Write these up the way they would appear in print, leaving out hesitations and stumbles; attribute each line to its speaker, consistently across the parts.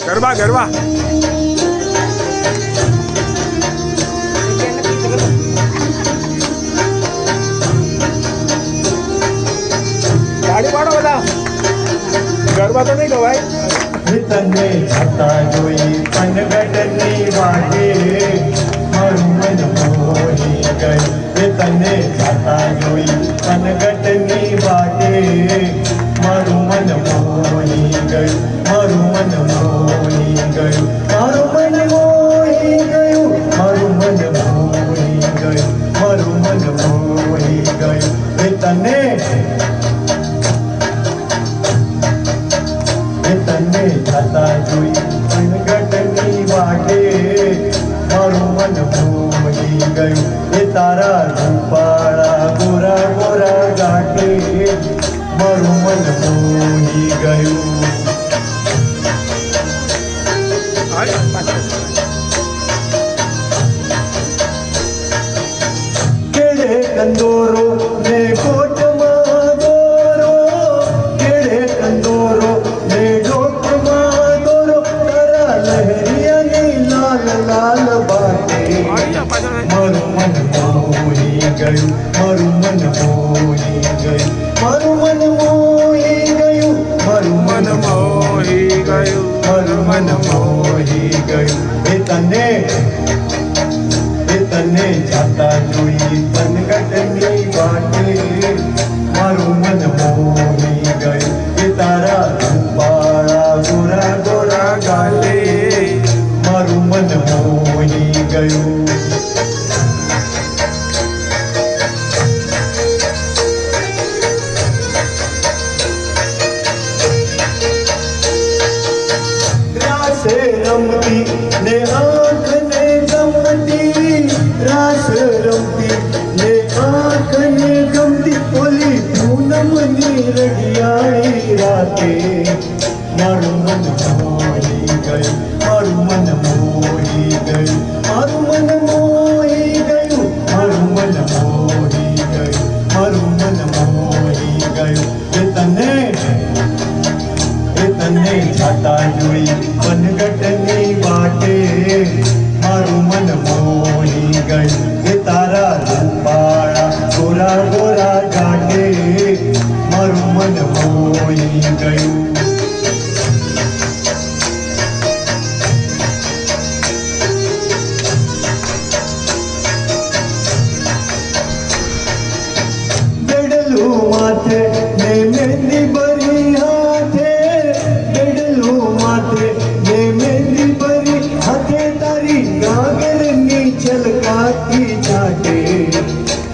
Speaker 1: ગરબા ગરબા ગાડી પાડો બધા ગરબા તો નહીં ગવાય
Speaker 2: તને છતા જોઈ પનગટની વાટે મારું મન મોહી ગયું તને છતા જોઈ પનગટની વાટે મારું મન મોહી ગયું મારું મન મોહી ગયું મારું મન મોહી ગયું મારું મન મોહી ગયું મારું મન મોહી ગયું તને તને છતા જોઈ પનગટની વાટે મારું મન મોહી ગયું તારા રૂપાળા ગોરા ગોરા ગાટે મારું મન મોહી ગયું કેળે કંદોરો ને કોટમાં દોરો કેળે કંદોરો ને ડોકમાં દોરો તારા લહેરિયાની લાલ લાલ બાટે મારું મન મોહી ગયું મારું મન મોહી ગયું મારું મન મોહી ગયું મારું મન મોહી ગયું મારું મન મોહી ગયું તને છતા જોઈ પનગટની વાટે મારું મન મોહી ગયું તારા રૂપાળા ગોરા ગોરા ગાલે મારું મન મોહી ગયું રમતી ને આંખને ગમતી રાસ રમતી ને આંખને ગમતી ઓલી પૂનમની રડિયાળી રાતે મારું મન મોહી ગયું મારું મન મોહી ગયું મારું મન મોહી ગયું મારું મન મોહી ગયું મારું મન મોહી ગયું તને છતા જોઈ પનગટની વાટે મારું મન મોહી ગયું તારા રૂપાળા ગોરા ગોરા ગાટે મારું મન મોહી ગયું બેડલું માથે ને મહેંદી ભરી હાથે મહેંદી ભરી હાથે તારી ગાગરની છલકાતી જાટે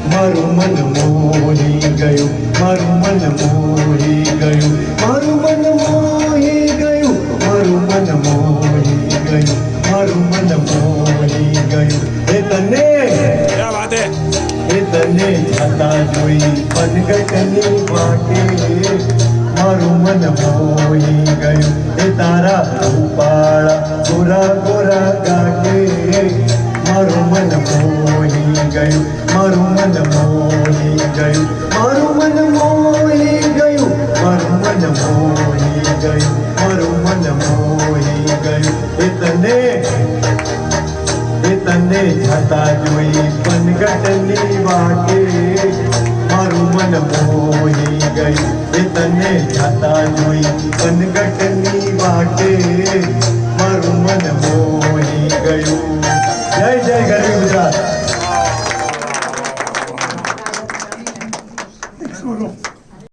Speaker 2: મારું મન મોહી ગયું મારું મન મોહી ગયું મારું મન મોહી ગયું મારું મન મોહી ગયું મારું મન મોહી ગયું તને છતા જોઈ પનગટની વાટે મારું મન મોહી ગયું તારા રૂપાળા ગોરા ગોરા ગાટે મારું મન મોહી ગયું મારું મન મોહી ગયું મારું મન મોહી ગયું મારું મન મોહી ગયું મારું મન મોહી ગયું તને છતા જોઈ પનગટની વાટે મારું મન મોહી ગયું તને છતા જોઈ પનગટની વાટે મારું મન મોહી ગયું જય જય ગરવી ગુજરાત